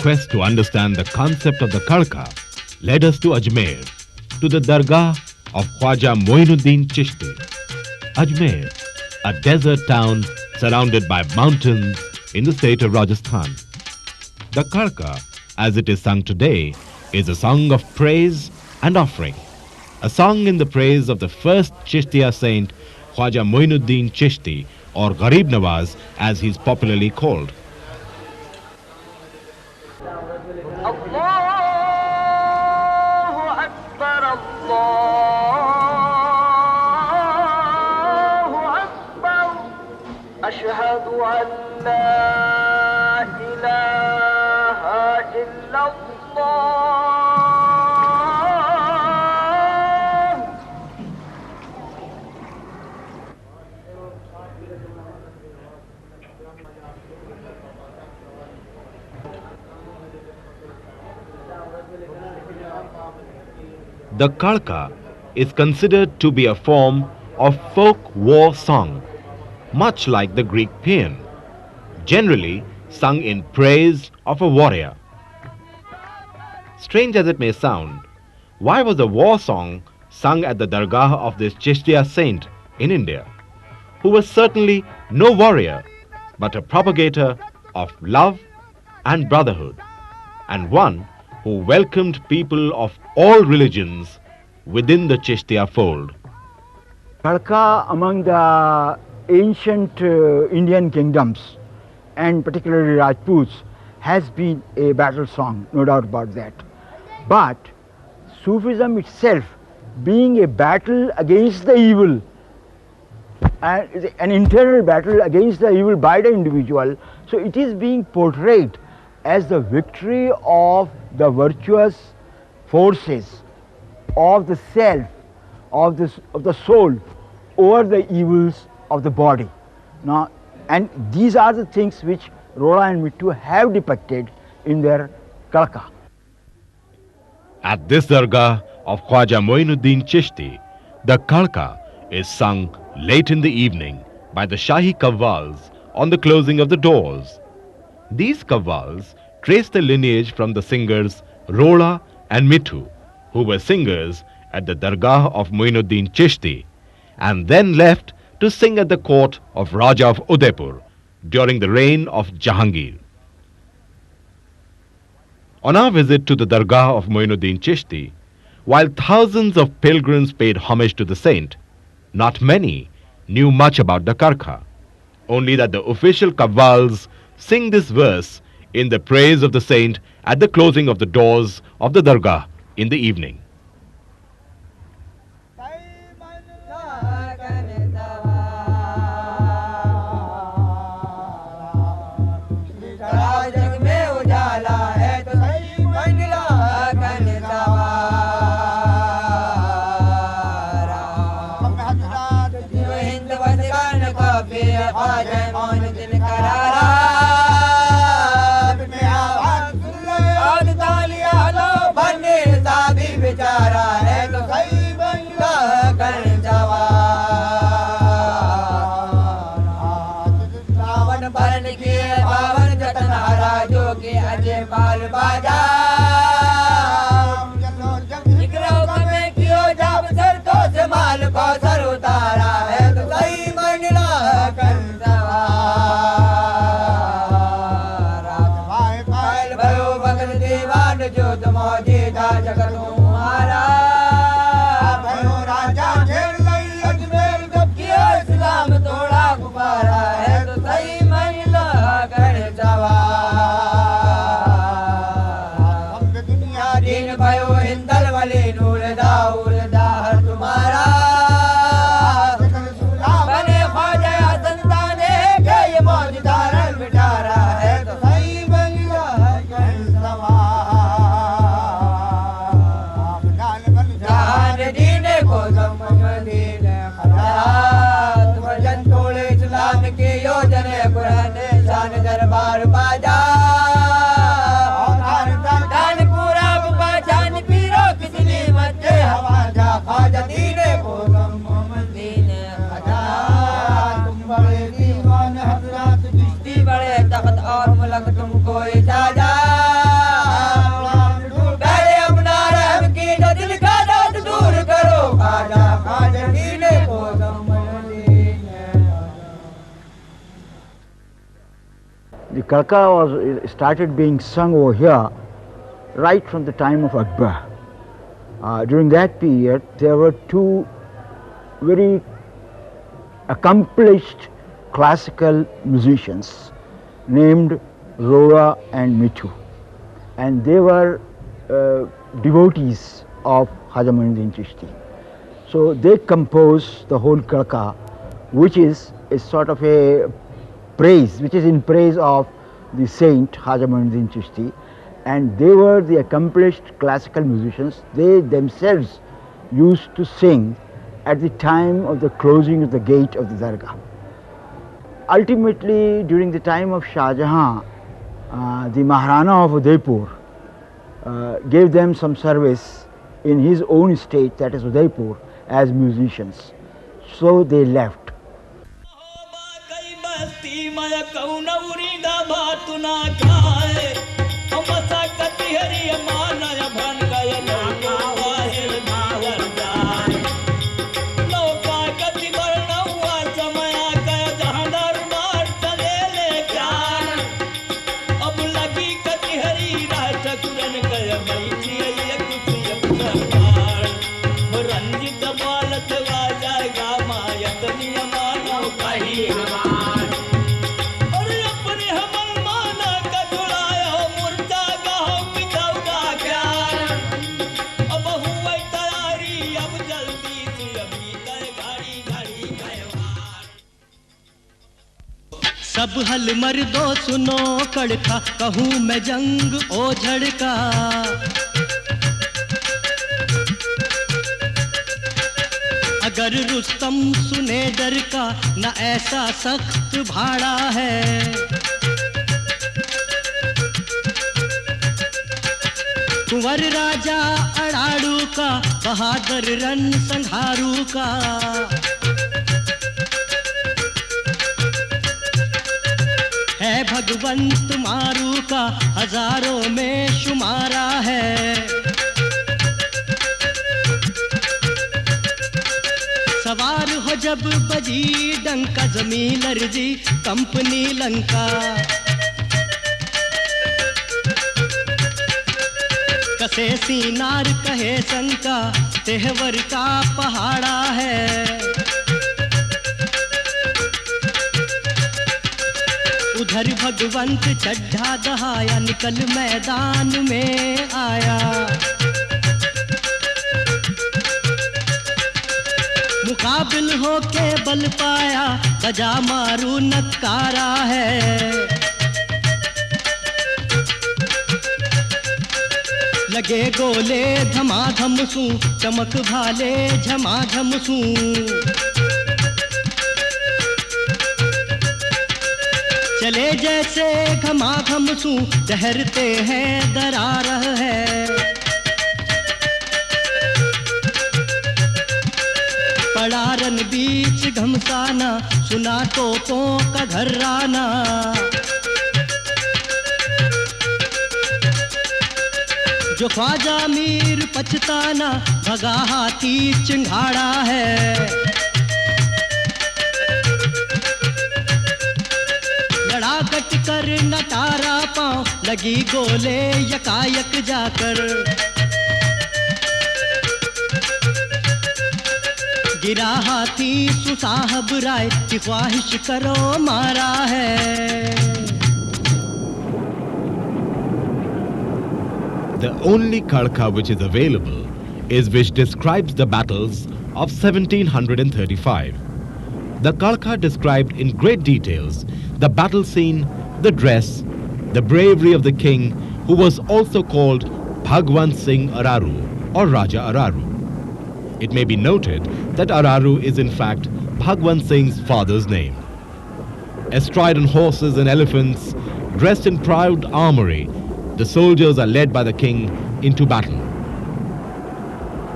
quest to understand the concept of the Kadka led us to Ajmer, to the Dargah of Khwaja Mohinuddin Chisti. Ajmer, a desert town surrounded by mountains in the state of Rajasthan. The Kadka, as it is sung today, is a song of praise and offering. A song in the praise of the first Chistiya saint, Khwaja Mohinuddin Chisti, or Gareeb Nawaz as he is popularly called. The Kadka is considered to be a form of folk war song, much like the Greek paean, generally sung in praise of a warrior. Strange as it may sound, why was a war song sung at the Dargah of this Chistiya saint in India, who was certainly no warrior, but a propagator of love and brotherhood, and one who welcomed people of all religions within the Chistiya fold? Kadka among the ancient Indian kingdoms, and particularly Rajputs, has been a battle song, no doubt about that. But Sufism itself, being a battle against the evil, an internal battle against the evil by the individual, so it is being portrayed as the victory of the virtuous forces of the self, of the soul, over the evils of the body. Now, and these are the things which Rola and Mittu have depicted in their Kadka. At this Dargah of Khwaja Mohinuddin Chisti, the Kadka is sung late in the evening by the Shahi Kawals on the closing of the doors. These Kawals trace the lineage from the singers Rola and Mittu, who were singers at the Dargah of Mohinuddin Chisti, and then left to sing at the court of Raja of Udaipur during the reign of Jahangir. On our visit to the Dargah of Mohinuddin Chisti, while thousands of pilgrims paid homage to the saint, not many knew much about the Kadka, only that the official Kawals sing this verse in the praise of the saint at the closing of the doors of the Dargah in the evening. बड़े तख्त और मुलक तुमको इजाजत Kadka was started being sung over here right from the time of Akbar. During that period, there were two very accomplished classical musicians named Rora and Mithu, and they were devotees of Khwaja Mohinuddin Chisti. So they composed the whole Kadka, which is a sort of a praise, which is in praise of the saint Khwaja Mohinuddin Chisti, and they were the accomplished classical musicians. They themselves used to sing at the time of the closing of the gate of the Dargah. Ultimately, during the time of Shah Jahan, the Maharana of Udaipur gave them some service in his own state, that is Udaipur, as musicians. So they left. सब हल मर्दो सुनो कड़का, कहूँ मैं जंग ओझड़ का। अगर रुस्तम सुने डर का, न ऐसा सख्त भाड़ा है। कुंवर राजा अड़ाड़ू का, बहादुर रन संहारू का। है भगवंत मारू का, हजारों में शुमारा है। सवार हो जब बजी डंका, जमीन लर्जी कंपनी लंका। कसे सीनार कहे शंका, तेहवर का पहाड़ा है। उधर भगवंत चड्ढा दहाया, निकल मैदान में आया। मुकाबिल होके बल पाया, बजा मारू नकारा है। लगे गोले धमाधम सू, चमक भाले झमाझम सू। चले जैसे घमाघम सू, डहरते हैं दरार है। पड़ा रन बीच घमसाना, सुना तोपों का घर्राना। जो ख्वाजा मीर पछताना, भगा हाथी चिंगाड़ा है। कट कर नटारा पाँव, लगी गोले यकायक जाकर। गिरा हाथी सुसाहब राय की ख्वाहिश करो मारा है। The only Kadka which is available is which describes the battles of 1735. The Kadka described in great details the battle scene, the dress, the bravery of the king, who was also called Bhagwan Singh Araru or Raja Araru. It may be noted that Araru is in fact Bhagwan Singh's father's name. Astride on horses and elephants, dressed in proud armory, the soldiers are led by the king into battle.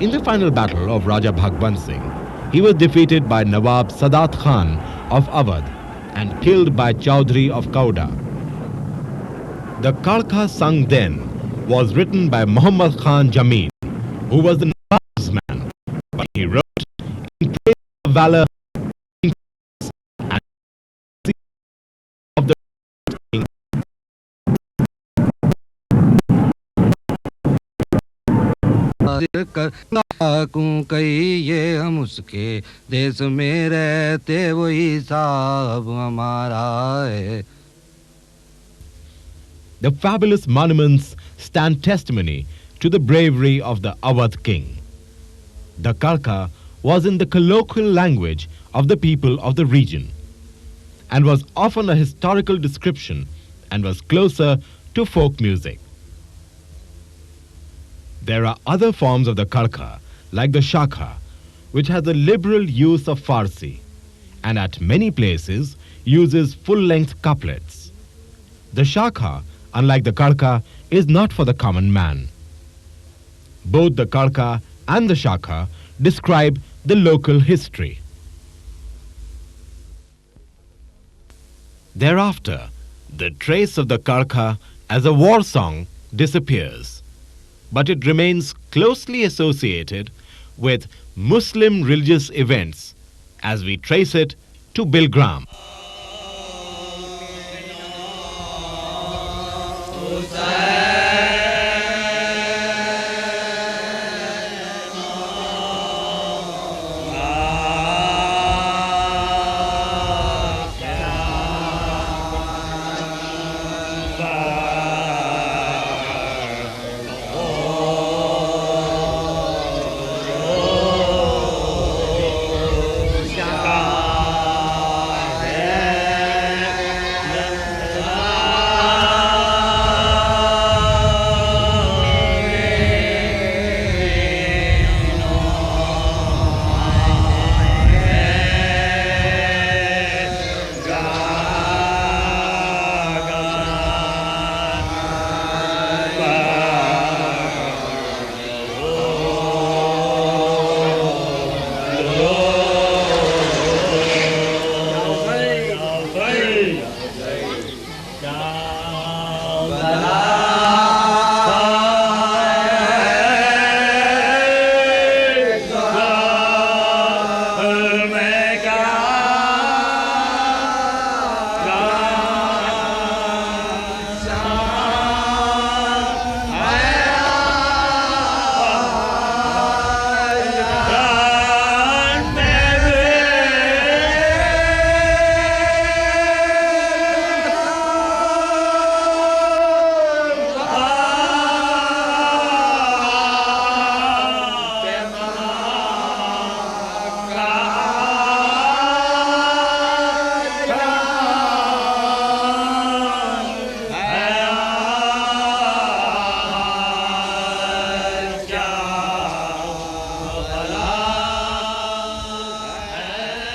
In the final battle of Raja Bhagwan Singh, he was defeated by Nawab Sadat Khan of Awadh and killed by Chaudhry of Kauda. The Kadka sung then was written by Muhammad Khan Jameen, who was the Nawab's man, but he wrote in praise of valor and of the king कूं कहिए हम उसके देश में रहते वही साहब हमारा है. The fabulous monuments stand testimony to the bravery of the Awadh king. The Kadka was in the colloquial language of the people of the region and was often a historical description and was closer to folk music. There are other forms of the Kadka like the Shakha, which has a liberal use of Farsi and at many places uses full-length couplets. The Shakha, unlike the Kadka, is not for the common man. Both the Kadka and the Shakha describe the local history. Thereafter, the trace of the Kadka as a war song disappears, but it remains closely associated with Muslim religious events as we trace it to Bilgram.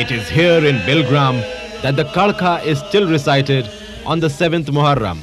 It is here in Bilgram that the Kadka is still recited on the 7th Muharram.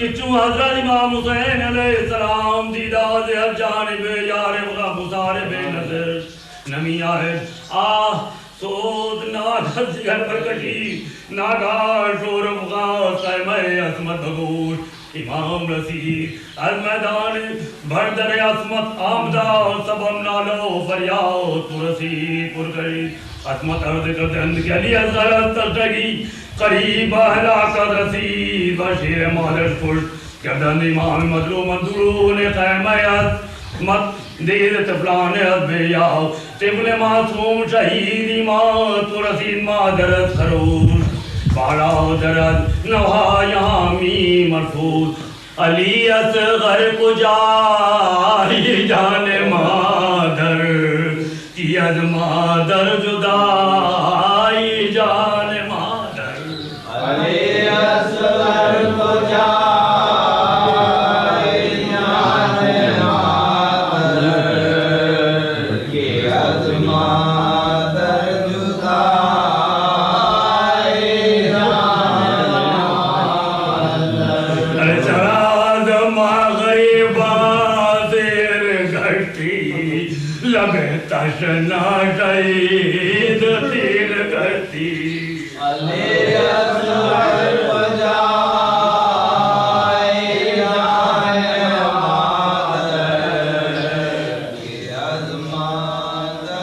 Kichchu हजरत इमाम हुसैन अलैहिस्सलाम दीदा से हर जानिब यार वगा मुसारे बेनज़र नमी आए सोद नादर जिगर पर कटी नागार शोर वगा सहमे असमत भगूर इमाम रसीद अल मैदान भरदर असमत आमदा सबम नालो फरियाद पुरसी पुरकरी असमत अर्द करदंद के लिए ज़रत तलगी करीब हलाकत रसीद बशीर मालर फुल कदन इमाम मदलू मंदूर ने क़यामत मत दीद तफलान अबियाओ तिबले मासूम शहीद इमाम तो रसीद मादरत खरोश बाला दरद नवा यहाँ मी मरफूज अली असगर को जाए जाने मादर की अज मादर जुदाई जाने मादर अली असगर को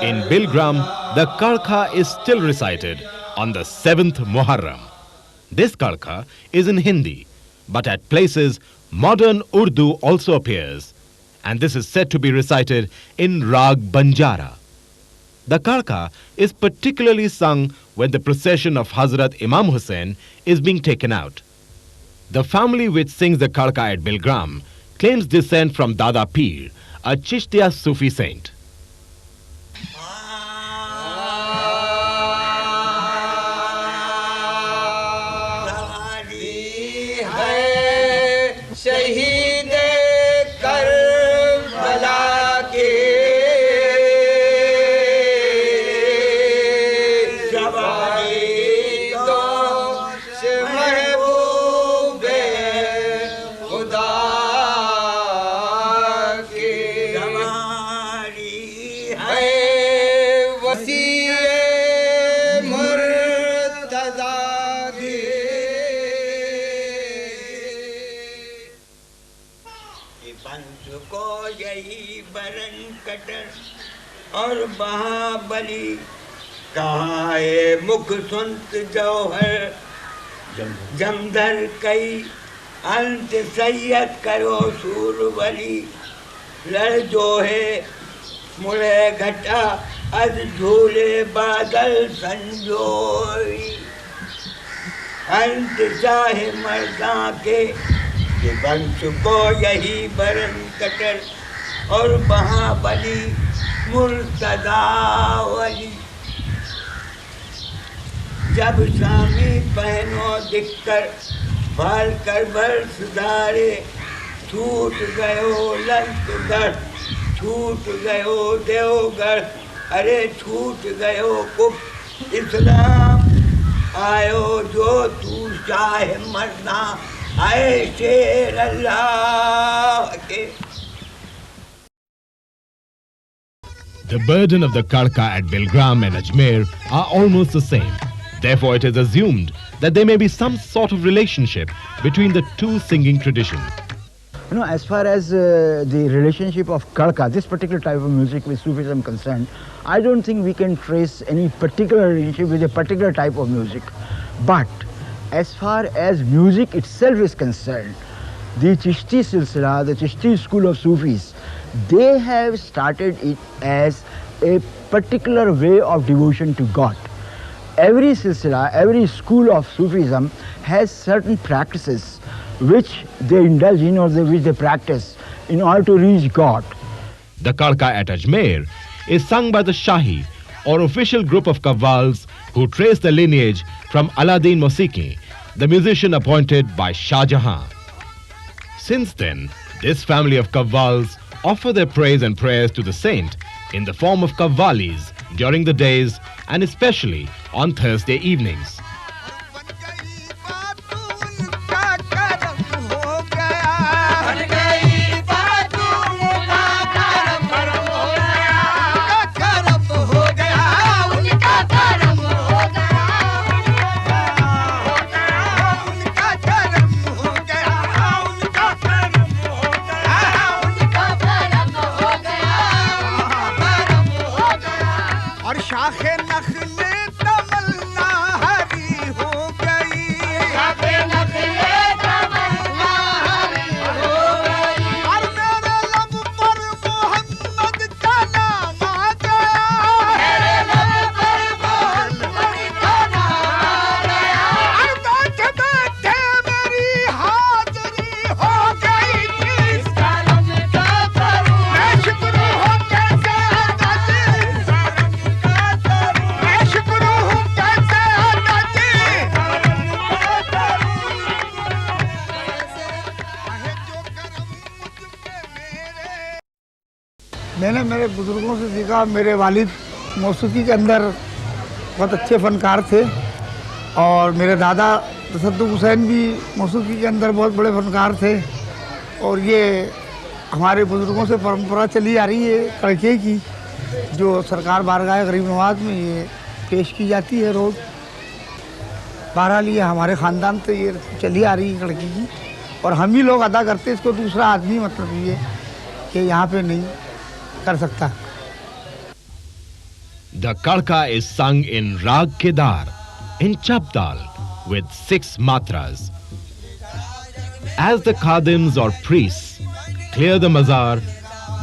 In Bilgram, the Kadka is still recited on the 7th Muharram. This Kadka is in Hindi, but at places modern Urdu also appears, and this is said to be recited in Rag Banjara. The Kadka is particularly sung when the procession of Hazrat Imam Hussain is being taken out. The family which sings the Kadka at Bilgram claims descent from Dada Pir, a Chishtiya Sufi saint. और महाबली कहाँ है मुख सुनत जौहर जमधर कई अंत सैयद करो सूरवली लड़ जो है मुड़े घटा अज झूले बादल संजोई अंत चाहे मर्दा के वंश को यही बरन कटर और महाबली मुर्तदा वली जब स्वामी बहनों दिखकर बाल कर भर सुधारे छूट गयो लंकगढ़ छूट गयो देवगढ़ अरे छूट गयो कुप इस्लाम आयो जो तू चाहे मरना आए शेर अल्लाह के. The burden of the Kadka at Bilgram and Ajmer are almost the same. Therefore, it is assumed that there may be some sort of relationship between the two singing traditions. You know, as far as the relationship of Kadka, this particular type of music with Sufism concerned, I don't think we can trace any particular relationship with a particular type of music. But as far as music itself is concerned, the Chisti Silsila, the Chisti school of Sufis, they have started it as a particular way of devotion to God. Every silsila, every school of Sufism has certain practices which they indulge in or which they practice in order to reach God. The Kadka at Ajmer is sung by the Shahi or official group of Kawals who trace the lineage from Aladdin Mosiki, the musician appointed by Shah Jahan. Since then, this family of Kawals offer their praise and prayers to the saint in the form of Kawwalis during the days and especially on Thursday evenings. शाखे नखले तमन्ना हरी बुजुर्गों से सीखा। मेरे वालिद मौसीकी के अंदर बहुत अच्छे फनकार थे और मेरे दादा तसद्दुक़ हुसैन भी मौसीकी के अंदर बहुत बड़े फनकार थे। और ये हमारे बुजुर्गों से परंपरा चली आ रही है कड़के की, जो सरकार बारगाह गरीब नवाज में ये पेश की जाती है रोज़। बहरहाल ये हमारे ख़ानदान से ये चली आ रही है कड़के की, और हम ही लोग अदा करते, इसको दूसरा आदमी मतलब ये कि यहाँ पे नहीं कर सकता। The Kadka is sung in Rag Kedar, in Chapdal, with 6 matras. As the khadims or priests clear the mazar,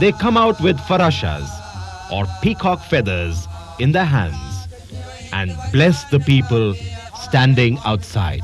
they come out with farashas, or peacock feathers, in their hands and bless the people standing outside.